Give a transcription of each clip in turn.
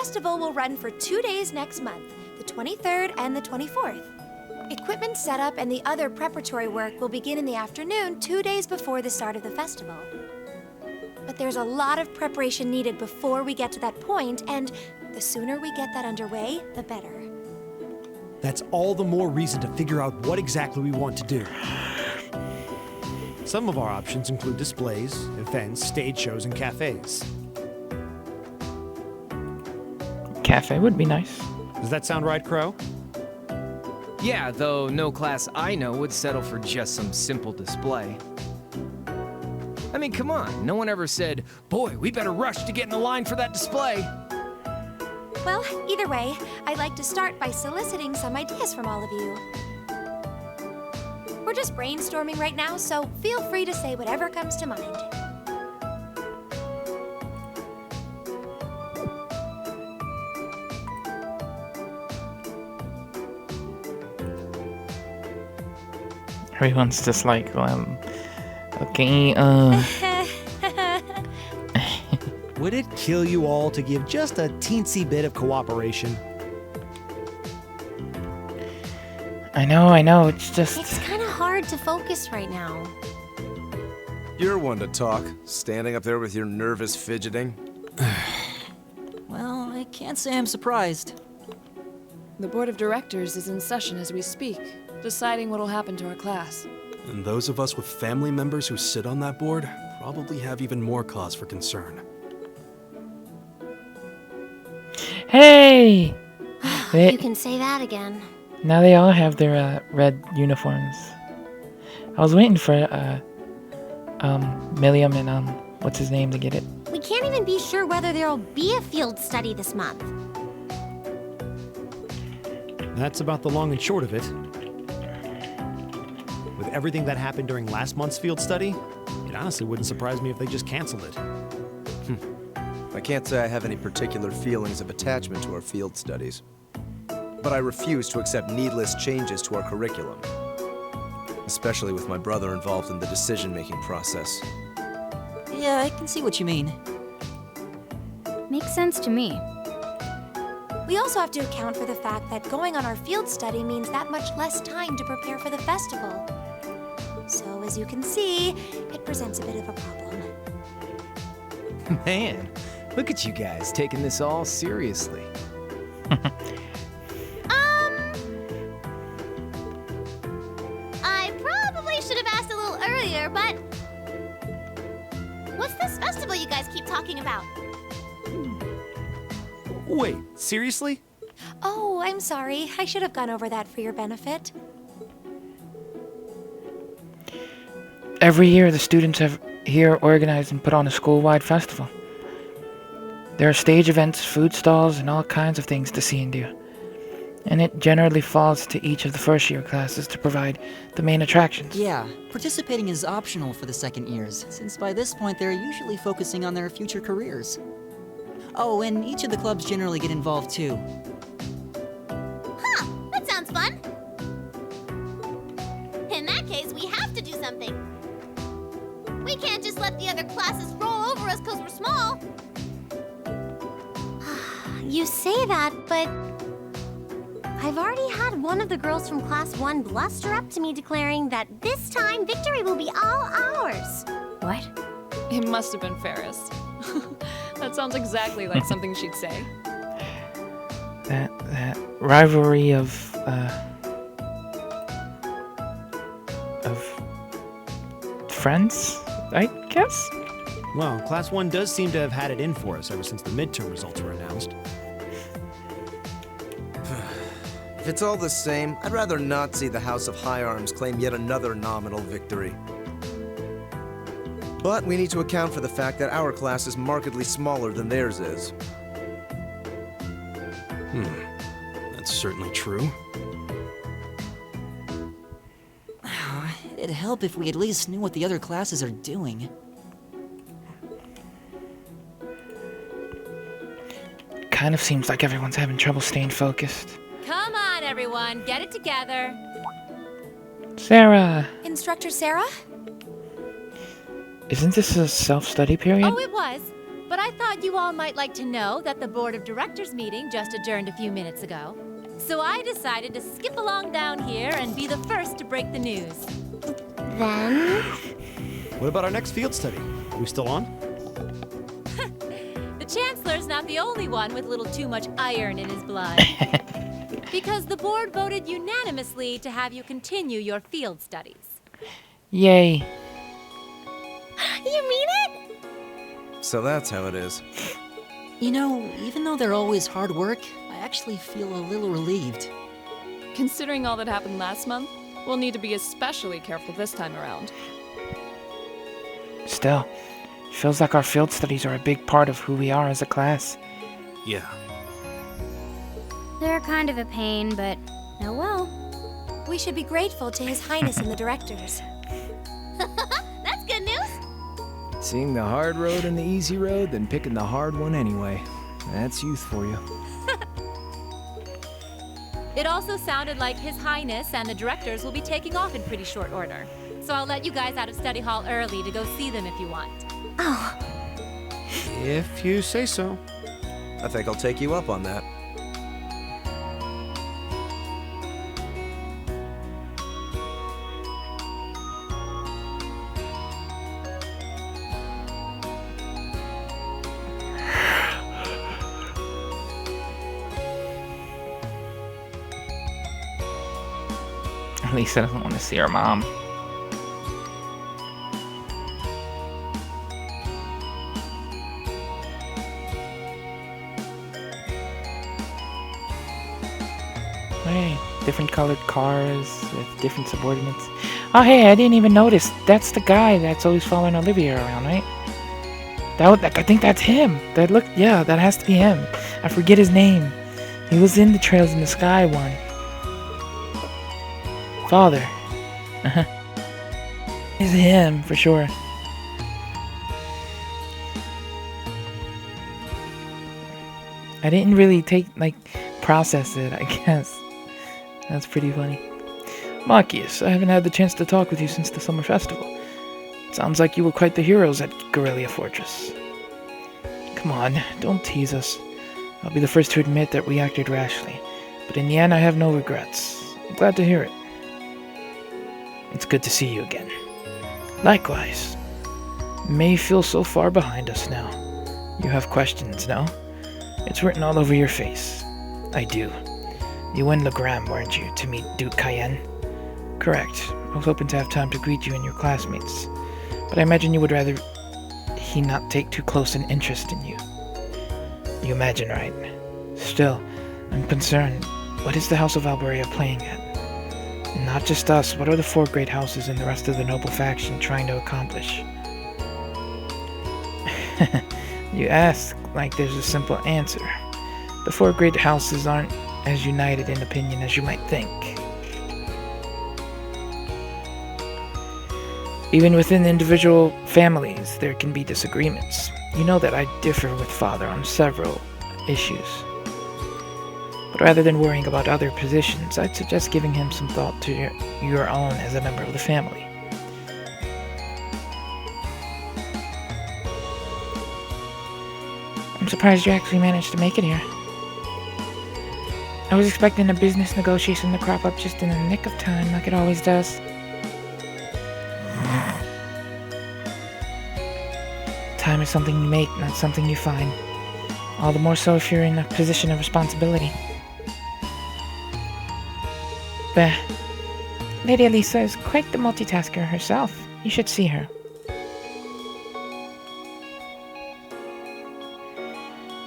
festival will run for 2 days next month, the 23rd and the 24th. Equipment setup and the other preparatory work will begin in the afternoon 2 days before the start of the festival. But there's a lot of preparation needed before we get to that point, and the sooner we get that underway, the better. That's all the more reason to figure out what exactly we want to do. Some of our options include displays, events, stage shows, and cafes. Cafe would be nice. Does that sound right, Crow? Yeah, though no class I know would settle for just some simple display. I mean, come on, no one ever said, boy, we better rush to get in the line for that display. Well, either way, I'd like to start by soliciting some ideas from all of you. We're just brainstorming right now, so feel free to say whatever comes to mind. Everyone's just like, okay, Would it kill you all to give just a teensy bit of cooperation? I know, it's just... It's kind of hard to focus right now. You're one to talk, standing up there with your nervous fidgeting. Well, I can't say I'm surprised. The board of directors is in session as we speak, deciding what'll happen to our class. And those of us with family members who sit on that board probably have even more cause for concern. Hey! You can say that again. Now they all have their red uniforms. I was waiting for Milliam and what's his name to get it. We can't even be sure whether there'll be a field study this month. That's about the long and short of it. With everything that happened during last month's field study, it honestly wouldn't surprise me if they just canceled it. I can't say I have any particular feelings of attachment to our field studies. But I refuse to accept needless changes to our curriculum. Especially with my brother involved in the decision-making process. Yeah, I can see what you mean. Makes sense to me. We also have to account for the fact that going on our field study means that much less time to prepare for the festival. So, as you can see, it presents a bit of a problem. Man, look at you guys taking this all seriously. I probably should have asked a little earlier, but... What's this festival you guys keep talking about? Wait, seriously? Oh, I'm sorry. I should have gone over that for your benefit. Every year, the students here organize and put on a school-wide festival. There are stage events, food stalls, and all kinds of things to see and do. And it generally falls to each of the first-year classes to provide the main attractions. Yeah, participating is optional for the second years, since by this point they're usually focusing on their future careers. Oh, and each of the clubs generally get involved too. Huh, that sounds fun. In that case, we have to do something. We can't just let the other classes roll over us because we're small. You say that, but I've already had one of the girls from Class 1 bluster up to me declaring that this time victory will be all ours. What? It must have been Ferris. That sounds exactly like something she'd say. That rivalry of friends, I guess? Well, Class 1 does seem to have had it in for us ever since the midterm results were announced. If it's all the same, I'd rather not see the House of High Arms claim yet another nominal victory. But we need to account for the fact that our class is markedly smaller than theirs is. That's certainly true. It'd help if we at least knew what the other classes are doing. Kind of seems like everyone's having trouble staying focused. Come on, everyone, get it together. Sarah! Instructor Sarah? Isn't this a self-study period? Oh, it was. but I thought you all might like to know that the Board of Directors meeting just adjourned a few minutes ago. So I decided to skip along down here and be the first to break the news. Then? What about our next field study? Are we still on? The Chancellor's not the only one with a little too much iron in his blood. Because the board voted unanimously to have you continue your field studies. Yay. You mean it? So that's how it is. You know, even though they're always hard work, I actually feel a little relieved. Considering all that happened last month, we'll need to be especially careful this time around. Still, it feels like our field studies are a big part of who we are as a class. Yeah. They're kind of a pain, but oh well. We should be grateful to His Highness and the directors. That's good news. Seeing the hard road and the easy road, then picking the hard one anyway. That's youth for you. It also sounded like His Highness and the directors will be taking off in pretty short order. So I'll let you guys out of study hall early to go see them if you want. Oh, If you say so. I think I'll take you up on that. Lisa doesn't want to see her mom. Hey, different colored cars with different subordinates. Oh, hey, I didn't even notice. That's the guy that's always following Olivia around, right? I think that's him. Yeah, that has to be him. I forget his name. He was in the Trails in the Sky one. Father. It's him, for sure. I didn't really process it, I guess. That's pretty funny. Marcus, I haven't had the chance to talk with you since the summer festival. Sounds like you were quite the heroes at Guerrilla Fortress. Come on, don't tease us. I'll be the first to admit that we acted rashly, but in the end I have no regrets. I'm glad to hear it. It's good to see you again. Likewise. It may feel so far behind us now. You have questions, no? It's written all over your face. I do. You went Legram, weren't you, to meet Duke Cayenne? Correct. I was hoping to have time to greet you and your classmates, but I imagine you would rather he not take too close an interest in you. You imagine, right? Still, I'm concerned. What is the House of Alberia playing at? Not just us, what are the 4 great houses and the rest of the noble faction trying to accomplish? You ask like there's a simple answer. The 4 great houses aren't as united in opinion as you might think. Even within individual families, there can be disagreements. You know that I differ with Father on several issues. But rather than worrying about other positions, I'd suggest giving him some thought to your own as a member of the family. I'm surprised you actually managed to make it here. I was expecting a business negotiation to crop up just in the nick of time, like it always does. Time is something you make, not something you find. All the more so if you're in a position of responsibility. Bah. Lady Elisa is quite the multitasker herself. You should see her.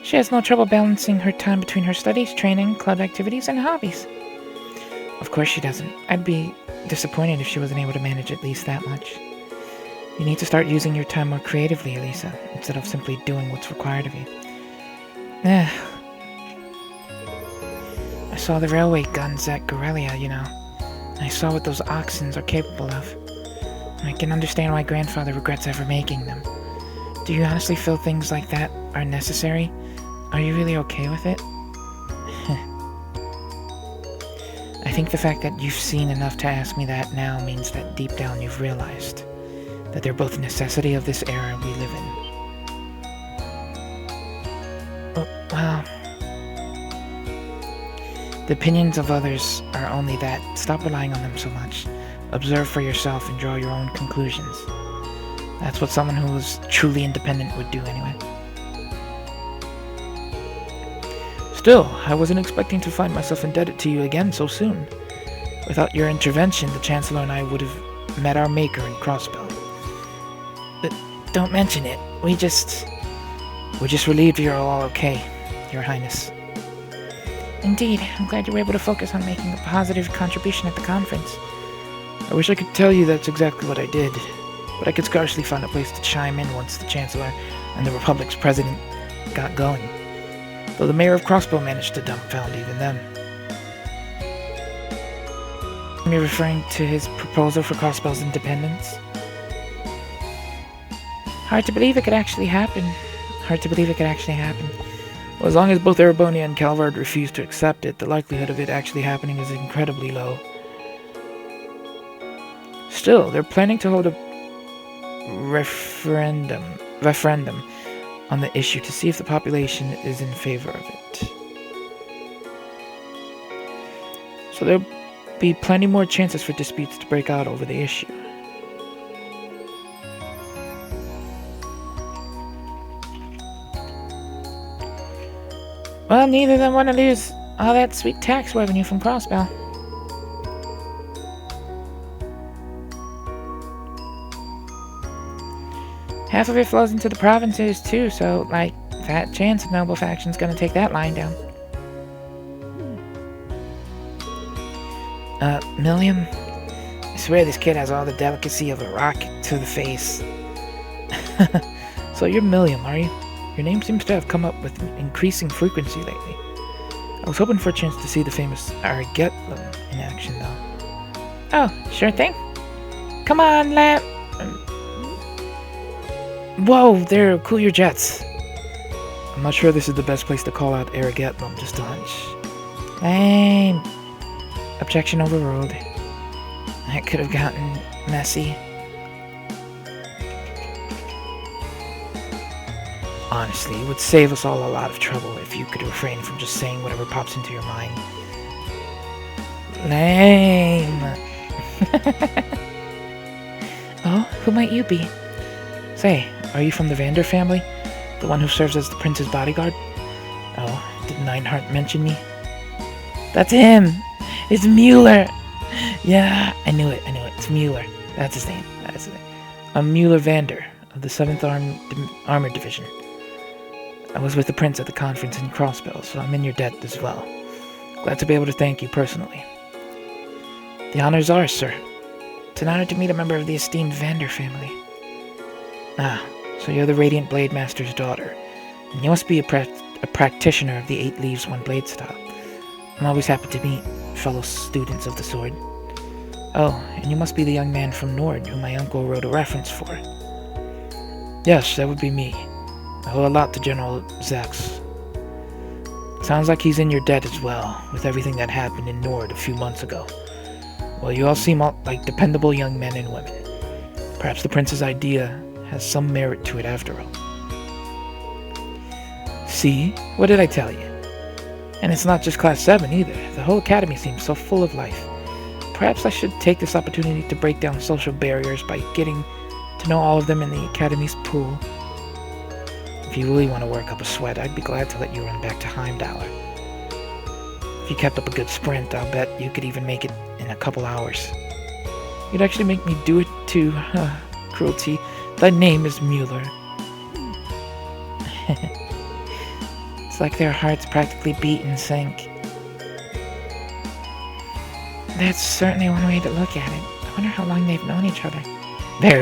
She has no trouble balancing her time between her studies, training, club activities, and hobbies. Of course she doesn't. I'd be disappointed if she wasn't able to manage at least that much. You need to start using your time more creatively, Elisa, instead of simply doing what's required of you. I saw the railway guns at Guerrilla, you know. I saw what those oxens are capable of. I can understand why Grandfather regrets ever making them. Do you honestly feel things like that are necessary? Are you really okay with it? I think the fact that you've seen enough to ask me that now means that deep down you've realized that they're both a necessity of this era we live in. The opinions of others are only that. Stop relying on them so much. Observe for yourself and draw your own conclusions. That's what someone who is truly independent would do anyway. Still, I wasn't expecting to find myself indebted to you again so soon. Without your intervention, the Chancellor and I would have met our maker in Crossbell. But don't mention it. We're just relieved you're all okay, Your Highness. Indeed, I'm glad you were able to focus on making a positive contribution at the conference. I wish I could tell you that's exactly what I did, but I could scarcely find a place to chime in once the Chancellor and the Republic's President got going. Though the Mayor of Crossbow managed to dumbfound even them. You're referring to his proposal for Crossbell's independence? Hard to believe it could actually happen. Well, as long as both Erebonia and Calvard refuse to accept it, the likelihood of it actually happening is incredibly low. Still, they're planning to hold a referendum on the issue to see if the population is in favor of it. So there'll be plenty more chances for disputes to break out over the issue. Well, neither of them want to lose all that sweet tax revenue from Crossbell. Half of it flows into the provinces, too, so, like, fat chance the noble faction's gonna take that line down. Milliam? I swear this kid has all the delicacy of a rock to the face. So you're Milliam, are you? Your name seems to have come up with increasing frequency lately. I was hoping for a chance to see the famous Argetlam in action, though. Oh, sure thing. Come on, Lamp. Whoa, there, cool your jets. I'm not sure this is the best place to call out Argetlam, just a hunch. Lame. Objection overruled. That could have gotten messy. Honestly, it would save us all a lot of trouble if you could refrain from just saying whatever pops into your mind. Lame. Oh, who might you be? Say, are you from the Vander family? The one who serves as the prince's bodyguard? Oh, did Neinhardt mention me? That's him! It's Mueller! Yeah, I knew it. It's Mueller. That's his name. I'm Mueller Vander, of the 7th Armored Division. I was with the prince at the conference in Crossbell, so I'm in your debt as well. Glad to be able to thank you personally. The honors ours, sir. It's an honor to meet a member of the esteemed Vander family. Ah, so you're the Radiant Blade Master's daughter, and you must be a practitioner of the 8 Leaves, 1 Blade style. I'm always happy to meet fellow students of the sword. Oh, and you must be the young man from Nord who my uncle wrote a reference for. Yes, that would be me. I owe a lot to General Zax. Sounds like he's in your debt as well, with everything that happened in Nord a few months ago. Well, you all seem like dependable young men and women. Perhaps the prince's idea has some merit to it after all. See? What did I tell you? And it's not just Class 7 either. The whole academy seems so full of life. Perhaps I should take this opportunity to break down social barriers by getting to know all of them in the academy's pool. If you really want to work up a sweat, I'd be glad to let you run back to Heimdallr. If you kept up a good sprint, I'll bet you could even make it in a couple hours. You'd actually make me do it too. Cruelty. Thy name is Mueller. It's like their hearts practically beat in sync. That's certainly one way to look at it. I wonder how long they've known each other. Very